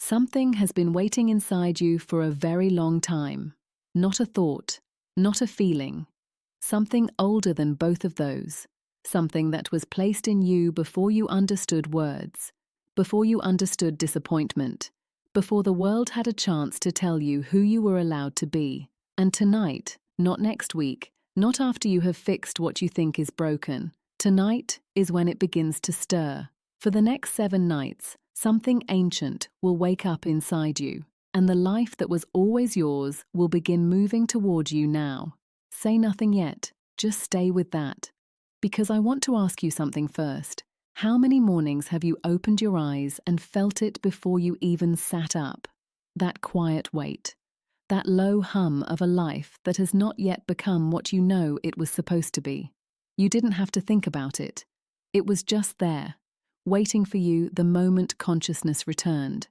Something has been waiting inside you for a very long time. Not a thought, not a feeling. Something older than both of those. Something that was placed in you before you understood words, before you understood disappointment, before the world had a chance to tell you who you were allowed to be. And tonight, not next week, not after you have fixed what you think is broken, tonight is when it begins to stir. For the next 7 nights, something ancient will wake up inside you, and the life that was always yours will begin moving toward you now. Say nothing yet, just stay with that. Because I want to ask you something first. How many mornings have you opened your eyes and felt it before you even sat up? That quiet wait. That low hum of a life that has not yet become what you know it was supposed to be. You didn't have to think about it. It was just there, waiting for you the moment consciousness returned.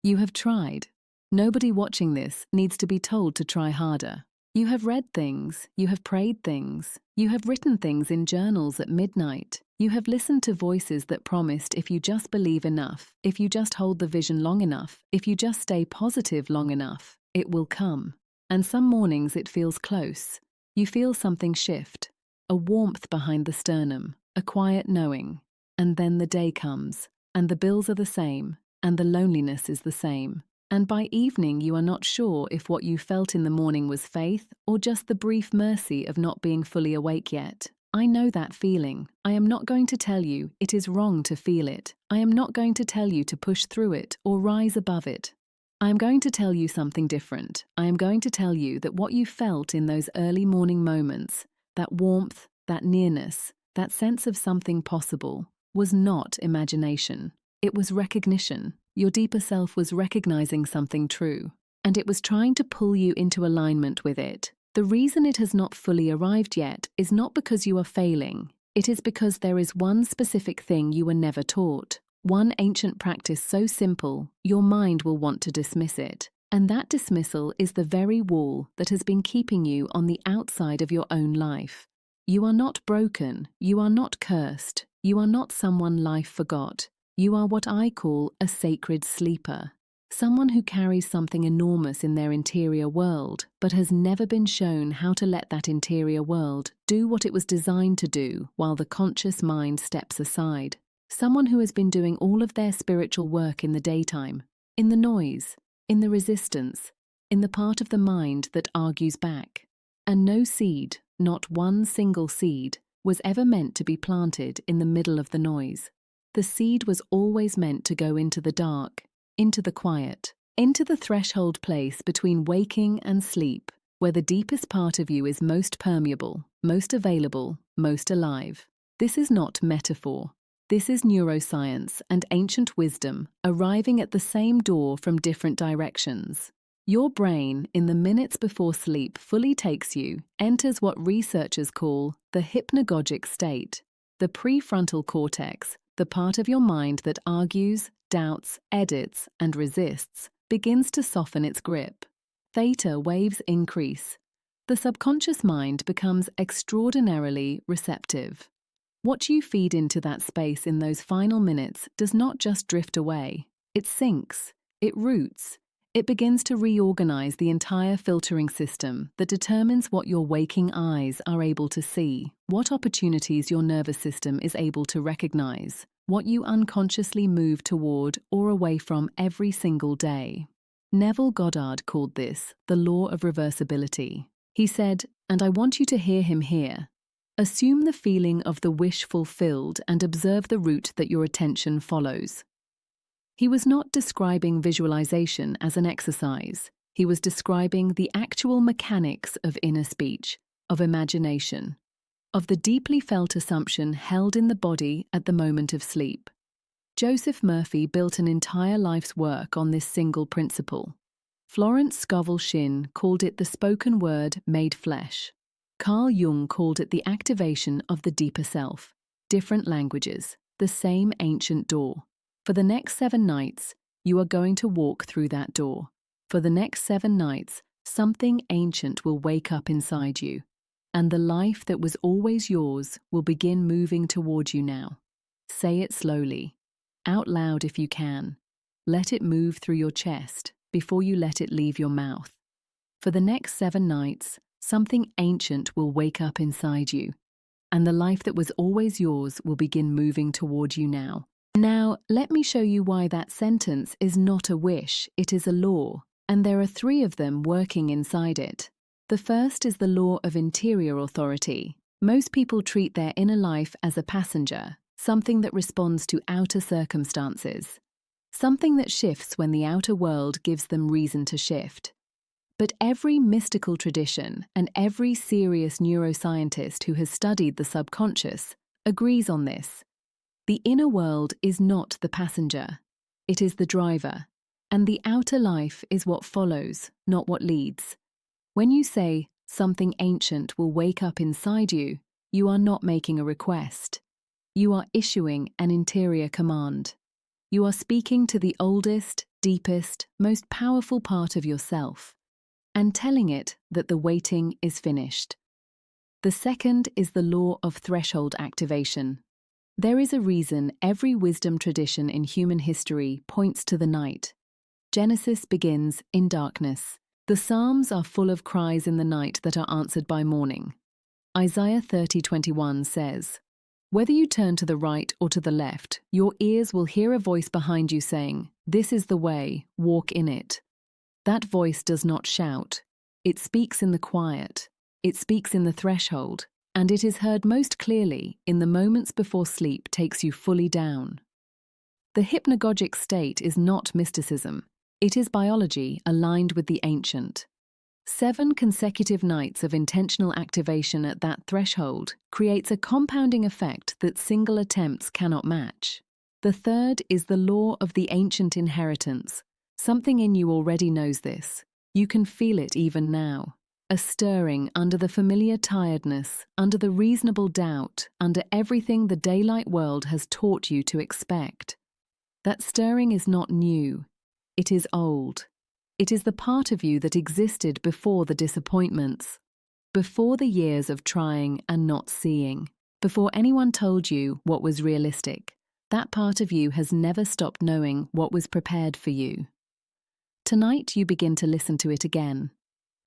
You have tried. Nobody watching this needs to be told to try harder. You have read things, you have prayed things, you have written things in journals at midnight. You have listened to voices that promised if you just believe enough, if you just hold the vision long enough, if you just stay positive long enough, it will come. And some mornings it feels close. You feel something shift, a warmth behind the sternum, a quiet knowing. And then the day comes, and the bills are the same, and the loneliness is the same. And by evening you are not sure if what you felt in the morning was faith or just the brief mercy of not being fully awake yet. I know that feeling. I am not going to tell you it is wrong to feel it. I am not going to tell you to push through it or rise above it. I am going to tell you something different. I am going to tell you that what you felt in those early morning moments, that warmth, that nearness, that sense of something possible, was not imagination. It was recognition. Your deeper self was recognizing something true, and it was trying to pull you into alignment with it. The reason it has not fully arrived yet is not because you are failing. It is because there is one specific thing you were never taught. One ancient practice so simple, your mind will want to dismiss it. And that dismissal is the very wall that has been keeping you on the outside of your own life. You are not broken. You are not cursed. You are not someone life forgot. You are what I call a sacred sleeper. Someone who carries something enormous in their interior world, but has never been shown how to let that interior world do what it was designed to do while the conscious mind steps aside. Someone who has been doing all of their spiritual work in the daytime, in the noise, in the resistance, in the part of the mind that argues back. And no seed, not one single seed, was ever meant to be planted in the middle of the noise. The seed was always meant to go into the dark, into the quiet, into the threshold place between waking and sleep, where the deepest part of you is most permeable, most available, most alive. This is not metaphor. This is neuroscience and ancient wisdom arriving at the same door from different directions. Your brain, in the minutes before sleep, fully takes you, enters what researchers call the hypnagogic state. The prefrontal cortex, the part of your mind that argues, doubts, edits, and resists, begins to soften its grip. Theta waves increase. The subconscious mind becomes extraordinarily receptive. What you feed into that space in those final minutes does not just drift away. It sinks. It roots. It begins to reorganize the entire filtering system that determines what your waking eyes are able to see, what opportunities your nervous system is able to recognize, what you unconsciously move toward or away from every single day. Neville Goddard called this the law of reversibility. He said, and I want you to hear him here, assume the feeling of the wish fulfilled and observe the route that your attention follows. He was not describing visualization as an exercise. He was describing the actual mechanics of inner speech, of imagination, of the deeply felt assumption held in the body at the moment of sleep. Joseph Murphy built an entire life's work on this single principle. Florence Scovel Shinn called it the spoken word made flesh. Carl Jung called it the activation of the deeper self. Different languages, the same ancient door. For the next 7 nights, you are going to walk through that door. For the next 7 nights, something ancient will wake up inside you, and the life that was always yours will begin moving toward you now. Say it slowly, out loud if you can. Let it move through your chest before you let it leave your mouth. For the next 7 nights, something ancient will wake up inside you, and the life that was always yours will begin moving toward you now. Now, let me show you why that sentence is not a wish, it is a law, and there are 3 of them working inside it. The first is the law of interior authority. Most people treat their inner life as a passenger, something that responds to outer circumstances, something that shifts when the outer world gives them reason to shift. But every mystical tradition and every serious neuroscientist who has studied the subconscious agrees on this. The inner world is not the passenger, it is the driver, and the outer life is what follows, not what leads. When you say, something ancient will wake up inside you, you are not making a request. You are issuing an interior command. You are speaking to the oldest, deepest, most powerful part of yourself, and telling it that the waiting is finished. The second is the law of threshold activation. There is a reason every wisdom tradition in human history points to the night. Genesis begins in darkness. The Psalms are full of cries in the night that are answered by morning. Isaiah 30:21 says, "Whether you turn to the right or to the left, your ears will hear a voice behind you saying, 'This is the way, walk in it.'" That voice does not shout. It speaks in the quiet. It speaks in the threshold, and it is heard most clearly in the moments before sleep takes you fully down. The hypnagogic state is not mysticism. It is biology aligned with the ancient. 7 consecutive nights of intentional activation at that threshold creates a compounding effect that single attempts cannot match. The third is the law of the ancient inheritance. Something in you already knows this. You can feel it even now. A stirring under the familiar tiredness, under the reasonable doubt, under everything the daylight world has taught you to expect. That stirring is not new. It is old. It is the part of you that existed before the disappointments, before the years of trying and not seeing, before anyone told you what was realistic. That part of you has never stopped knowing what was prepared for you. Tonight you begin to listen to it again.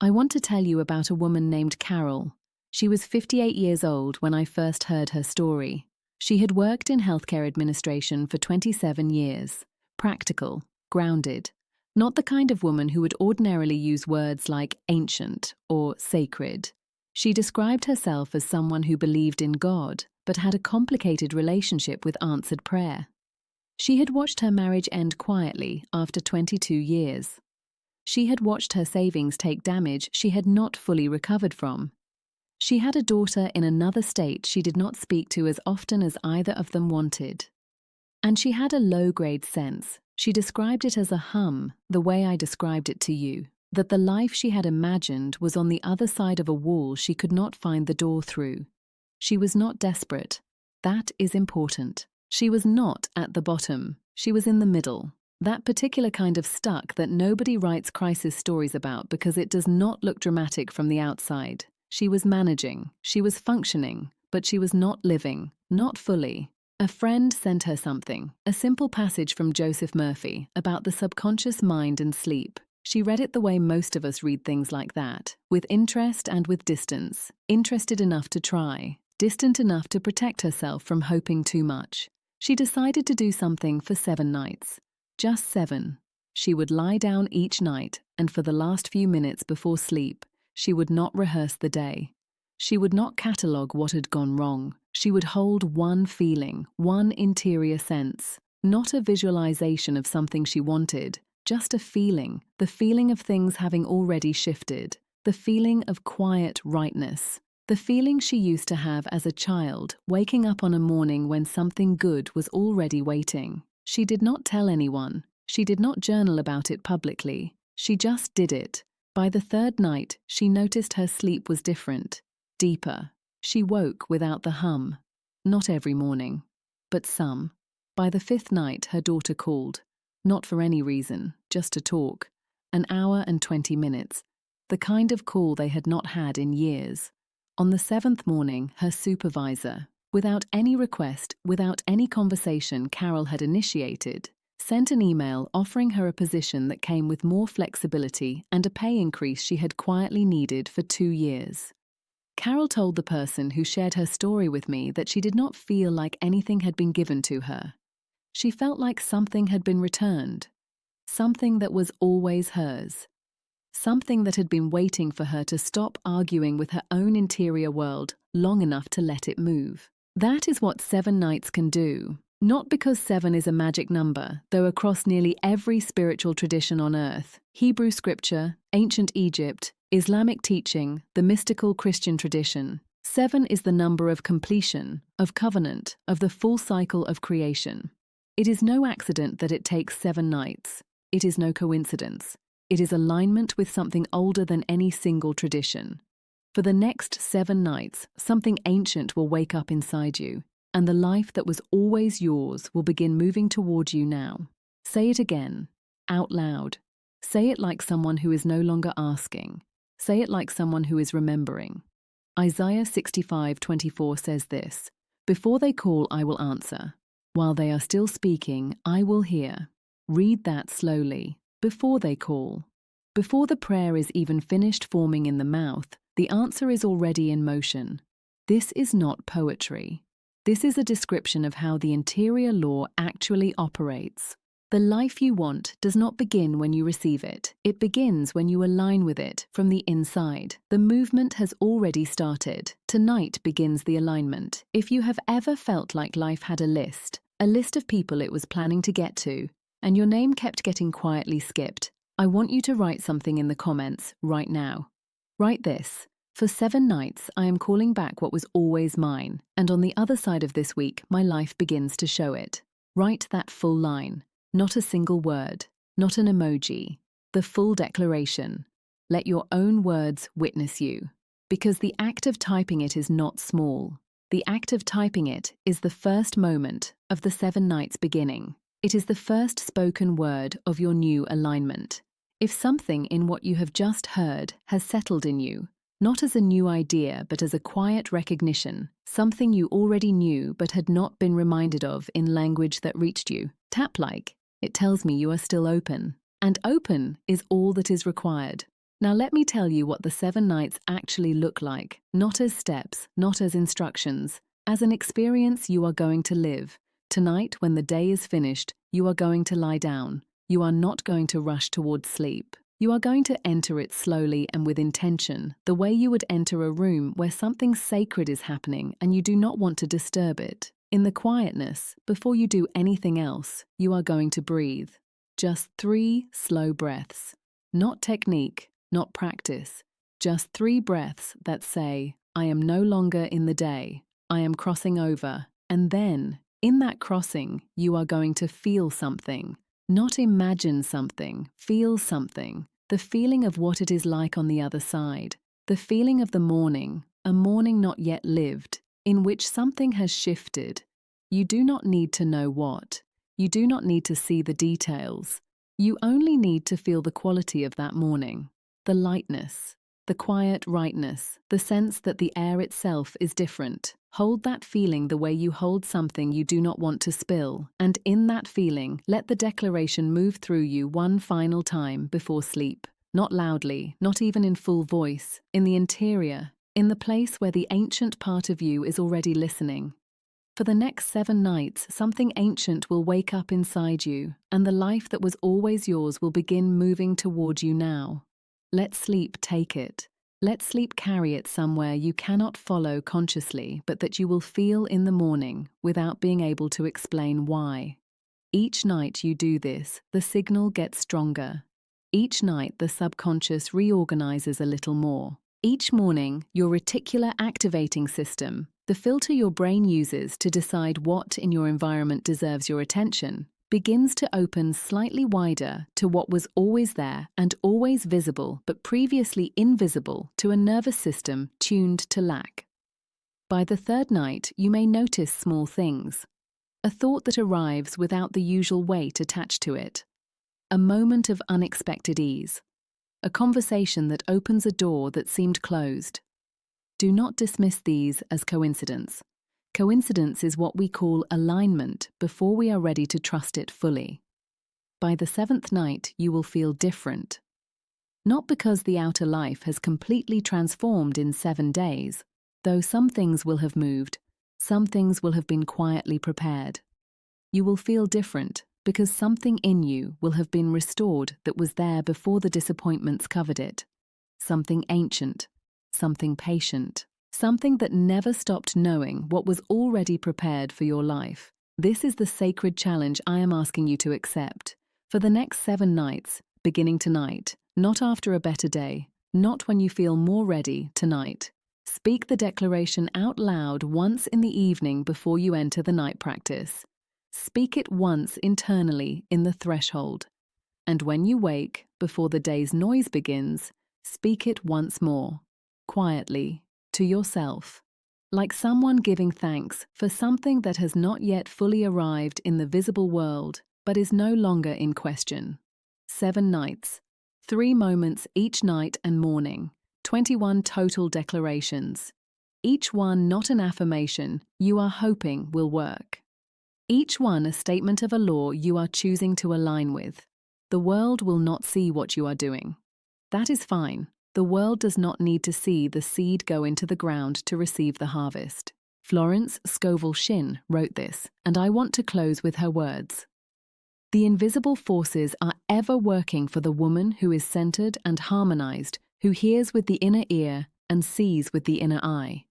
I want to tell you about a woman named Carol. She was 58 years old when I first heard her story. She had worked in healthcare administration for 27 years. Practical, grounded. Not the kind of woman who would ordinarily use words like ancient or sacred. She described herself as someone who believed in God, but had a complicated relationship with answered prayer. She had watched her marriage end quietly after 22 years. She had watched her savings take damage she had not fully recovered from. She had a daughter in another state she did not speak to as often as either of them wanted. And she had a low-grade sense. She described it as a hum, the way I described it to you, that the life she had imagined was on the other side of a wall she could not find the door through. She was not desperate. That is important. She was not at the bottom. She was in the middle. That particular kind of stuck that nobody writes crisis stories about because it does not look dramatic from the outside. She was managing. She was functioning, but she was not living, not fully. A friend sent her something, a simple passage from Joseph Murphy about the subconscious mind and sleep. She read it the way most of us read things like that, with interest and with distance, interested enough to try, distant enough to protect herself from hoping too much. She decided to do something for 7 nights. Just 7. She would lie down each night, and for the last few minutes before sleep, she would not rehearse the day. She would not catalogue what had gone wrong. She would hold one feeling, one interior sense, not a visualization of something she wanted, just a feeling, the feeling of things having already shifted, the feeling of quiet rightness, the feeling she used to have as a child, waking up on a morning when something good was already waiting. She did not tell anyone. She did not journal about it publicly. She just did it. By the 3rd night, she noticed her sleep was different. Deeper. She woke without the hum. Not every morning, but some. By the 5th night, her daughter called. Not for any reason, just to talk. An hour and 20 minutes. The kind of call they had not had in years. On the 7th morning, her supervisor, without any request, without any conversation Carol had initiated, sent an email offering her a position that came with more flexibility and a pay increase she had quietly needed for 2 years. Carol told the person who shared her story with me that she did not feel like anything had been given to her. She felt like something had been returned, something that was always hers, something that had been waiting for her to stop arguing with her own interior world long enough to let it move. That is what 7 nights can do. Not because 7 is a magic number, though across nearly every spiritual tradition on earth, Hebrew scripture, ancient Egypt, Islamic teaching, the mystical Christian tradition, 7 is the number of completion, of covenant, of the full cycle of creation. It is no accident that it takes 7 nights. It is no coincidence. It is alignment with something older than any single tradition. For the next 7 nights, something ancient will wake up inside you, and the life that was always yours will begin moving toward you now. Say it again, out loud. Say it like someone who is no longer asking. Say it like someone who is remembering. Isaiah 65:24 says this, "Before they call, I will answer. While they are still speaking, I will hear." Read that slowly. Before they call. Before the prayer is even finished forming in the mouth, the answer is already in motion. This is not poetry. This is a description of how the interior law actually operates. The life you want does not begin when you receive it. It begins when you align with it from the inside. The movement has already started. Tonight begins the alignment. If you have ever felt like life had a list of people it was planning to get to, and your name kept getting quietly skipped, I want you to write something in the comments right now. Write this. For 7 nights, I am calling back what was always mine, and on the other side of this week, my life begins to show it. Write that full line, not a single word, not an emoji, the full declaration. Let your own words witness you. Because the act of typing it is not small. The act of typing it is the first moment of the 7 nights beginning. It is the first spoken word of your new alignment. If something in what you have just heard has settled in you, not as a new idea but as a quiet recognition, something you already knew but had not been reminded of in language that reached you, tap like. It tells me you are still open. And open is all that is required. Now let me tell you what the 7 nights actually look like, not as steps, not as instructions, as an experience you are going to live. Tonight, when the day is finished, you are going to lie down. You are not going to rush towards sleep. You are going to enter it slowly and with intention, the way you would enter a room where something sacred is happening and you do not want to disturb it. In the quietness, before you do anything else, you are going to breathe. Just 3 slow breaths. Not technique, not practice. Just 3 breaths that say, I am no longer in the day. I am crossing over. And then, in that crossing, you are going to feel something. Not imagine something, feel something. The feeling of what it is like on the other side. The feeling of the morning, a morning not yet lived, in which something has shifted. You do not need to know what. You do not need to see the details. You only need to feel the quality of that morning. The lightness, the quiet rightness, the sense that the air itself is different. Hold that feeling the way you hold something you do not want to spill, and in that feeling, let the declaration move through you one final time before sleep. Not loudly, not even in full voice, in the interior, in the place where the ancient part of you is already listening. For the next 7 nights, something ancient will wake up inside you, and the life that was always yours will begin moving toward you now. Let sleep take it. Let sleep carry it somewhere you cannot follow consciously, but that you will feel in the morning without being able to explain why. Each night you do this, the signal gets stronger. Each night the subconscious reorganizes a little more. Each morning, your reticular activating system, the filter your brain uses to decide what in your environment deserves your attention, begins to open slightly wider to what was always there and always visible but previously invisible to a nervous system tuned to lack. By the 3rd night, you may notice small things. A thought that arrives without the usual weight attached to it. A moment of unexpected ease. A conversation that opens a door that seemed closed. Do not dismiss these as coincidence. Coincidence is what we call alignment before we are ready to trust it fully. by the seventh night you will feel different. Not because the outer life has completely transformed in 7 days, though some things will have moved, some things will have been quietly prepared. You will feel different because something in you will have been restored that was there before the disappointments covered it. Something ancient, something patient, something that never stopped knowing what was already prepared for your life. This is the sacred challenge I am asking you to accept. For the next 7 nights, beginning tonight, not after a better day, not when you feel more ready, tonight. Speak the declaration out loud once in the evening before you enter the night practice. Speak it once internally in the threshold. And when you wake, before the day's noise begins, speak it once more, quietly, to yourself, like someone giving thanks for something that has not yet fully arrived in the visible world, but is no longer in question. 7 nights, 3 moments each night and morning, 21 total declarations. Each one not an affirmation you are hoping will work. Each one a statement of a law you are choosing to align with. The world will not see what you are doing. That is fine. The world does not need to see the seed go into the ground to receive the harvest. Florence Scovel Shinn wrote this, and I want to close with her words. The invisible forces are ever working for the woman who is centered and harmonized, who hears with the inner ear and sees with the inner eye.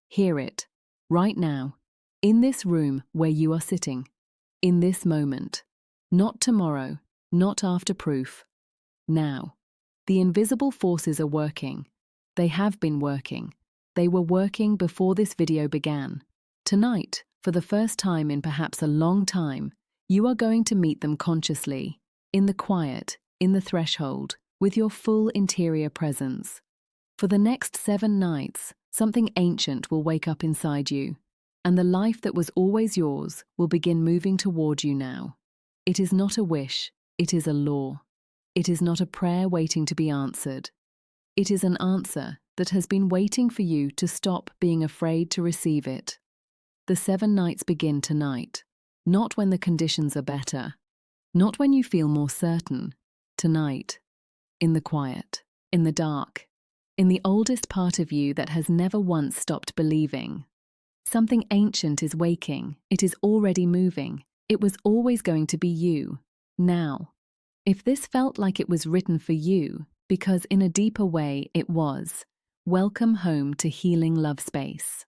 Hear it, right now, in this room where you are sitting, in this moment. Not tomorrow, not after proof. Now. The invisible forces are working. They have been working. They were working before this video began. Tonight, for the first time in perhaps a long time, you are going to meet them consciously, in the quiet, in the threshold, with your full interior presence. For the next 7 nights, something ancient will wake up inside you, and the life that was always yours will begin moving toward you now. It is not a wish, it is a law. It is not a prayer waiting to be answered. It is an answer that has been waiting for you to stop being afraid to receive it. The 7 nights begin tonight, not when the conditions are better, not when you feel more certain. Tonight, in the quiet, in the dark, in the oldest part of you that has never once stopped believing. Something ancient is waking. It is already moving. It was always going to be you, now. If this felt like it was written for you, because in a deeper way it was, welcome home to Healing Love Space.